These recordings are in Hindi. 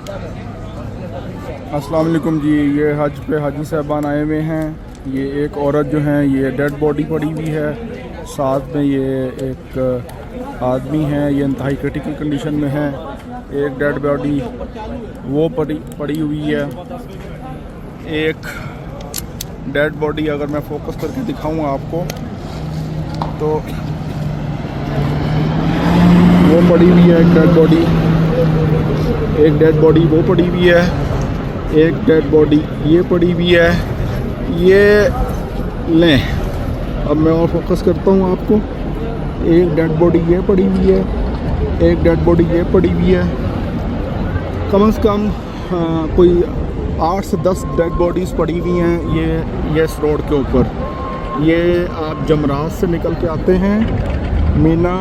अस्सलाम वालेकुम जी। ये हज पे हाजी साहबान आए हुए हैं। ये एक औरत जो है ये डेड बॉडी पड़ी हुई है, साथ में ये एक आदमी है, ये इंतहाई क्रिटिकल कंडीशन में है। एक डेड बॉडी वो पड़ी हुई है। एक डेड बॉडी अगर मैं फोकस करके दिखाऊं आपको तो वो पड़ी हुई है, एक डेड बॉडी। एक डेड बॉडी वो पड़ी हुई है, एक डेड बॉडी ये पड़ी हुई है। ये लें, अब मैं और फोकस करता हूँ आपको। एक डेड बॉडी ये पड़ी हुई है, एक डेड बॉडी ये पड़ी हुई है। कम से कम कोई 8 से 10 डेड बॉडीज़ पड़ी हुई हैं ये इस रोड के ऊपर। ये आप जमरात से निकल के आते हैं, मीना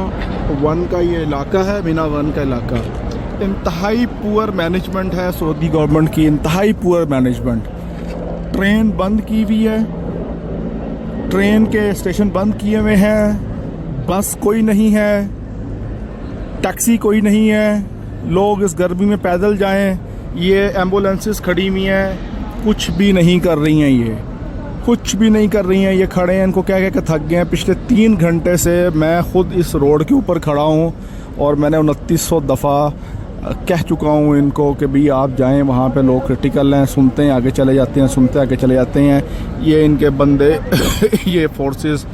1 का ये इलाका है, मीना 1 का इलाका। इंतहाई पुअर मैनेजमेंट है सऊदी गवर्नमेंट की, इंतहाई पुअर मैनेजमेंट। ट्रेन बंद की हुई है, ट्रेन के स्टेशन बंद किए हुए हैं, बस कोई नहीं है, टैक्सी कोई नहीं है। लोग इस गर्मी में पैदल जाएं, ये एम्बुलेंसेस खड़ी हुई हैं, कुछ भी नहीं कर रही हैं, ये कुछ भी नहीं कर रही हैं। ये खड़े हैं, इनको क्या कह के थक गए हैं। पिछले 3 घंटे से मैं ख़ुद इस रोड के ऊपर खड़ा हूँ और मैंने 2900 दफ़ा कह चुका हूँ इनको कि भाई आप जाएं वहाँ पे, लोग क्रिटिकल हैं, सुनते हैं आगे चले जाते हैं, सुनते आगे चले जाते हैं। ये इनके बंदे ये फोर्सेस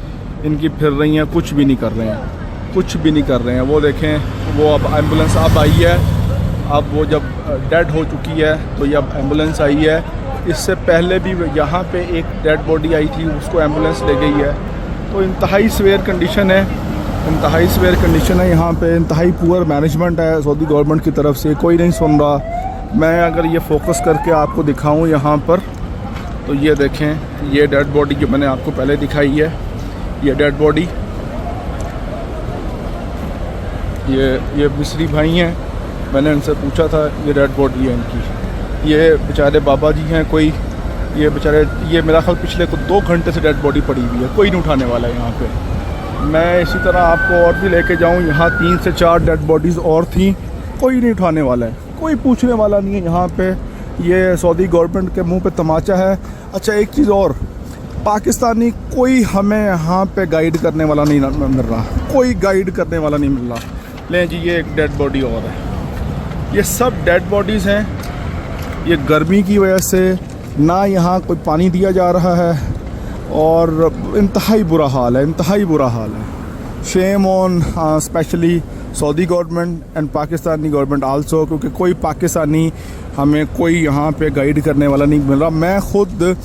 इनकी फिर रही हैं, कुछ भी नहीं कर रहे हैं, कुछ भी नहीं कर रहे हैं। वो देखें, वो अब एम्बुलेंस अब आई है। अब वो जब डेड हो चुकी है तो ये अब एम्बुलेंस आई है। इससे पहले भी यहाँ पे एक डेड बॉडी आई थी, उसको एम्बुलेंस ले गई है। तो इंतहाई सीवियर कंडीशन है, इंतहाई सीवियर कंडीशन है यहाँ पे। इंतहाई पुअर मैनेजमेंट है सऊदी गवर्नमेंट की तरफ से, कोई नहीं सुन रहा। मैं अगर ये फोकस करके आपको दिखाऊं यहाँ पर तो ये देखें, ये डेड बॉडी जो मैंने आपको पहले दिखाई है, ये डेड बॉडी, ये मिस्री भाई हैं, मैंने इनसे पूछा था, ये डेड बॉडी है इनकी। ये बेचारे बाबा जी हैं कोई, ये बेचारे, ये मेरा ख्याल पिछले 2 घंटे से डेड बॉडी पड़ी हुई है, कोई नहीं उठाने वाला है यहाँ पे। मैं इसी तरह आपको और भी लेके जाऊँ, यहाँ 3 से 4 डेड बॉडीज़ और थी, कोई नहीं उठाने वाला है, कोई पूछने वाला नहीं है यहाँ पे। ये सऊदी गवर्नमेंट के मुंह पे तमाचा है। अच्छा, एक चीज़ और, पाकिस्तानी कोई हमें यहाँ पे गाइड करने वाला नहीं मिल रहा, कोई गाइड करने वाला नहीं मिल रहा। लें जी, ये एक डेड बॉडी और है। ये सब डेड बॉडीज़ हैं। ये गर्मी की वजह से ना यहाँ कोई पानी दिया जा रहा है और इंतहाई बुरा हाल है, इंतहाई बुरा हाल है। Shame on specially Saudi government and Pakistani government also, क्योंकि कोई पाकिस्तानी हमें कोई यहाँ पे गाइड करने वाला नहीं मिल रहा। मैं ख़ुद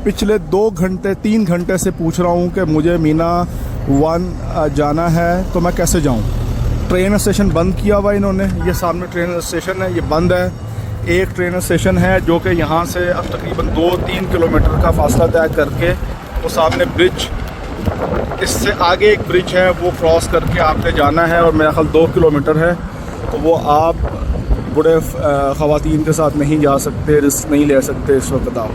पिछले 2 घंटे 3 घंटे से पूछ रहा हूँ कि मुझे मीना 1 जाना है तो मैं कैसे जाऊँ। ट्रेन स्टेशन बंद किया हुआ इन्होंने, ये सामने ट्रेन स्टेशन है, ये बंद है। एक ट्रेन स्टेशन है जो कि यहाँ से अब तकरीबन 2-3 किलोमीटर का फासला तय करके, वो सामने ब्रिज, इससे आगे एक ब्रिज है, वो क्रॉस करके आपने जाना है और मेरा ख्याल 2 किलोमीटर है। तो वो आप बूढ़े ख़वातीन के साथ नहीं जा सकते, रिस्क नहीं ले सकते इस वक्त आप।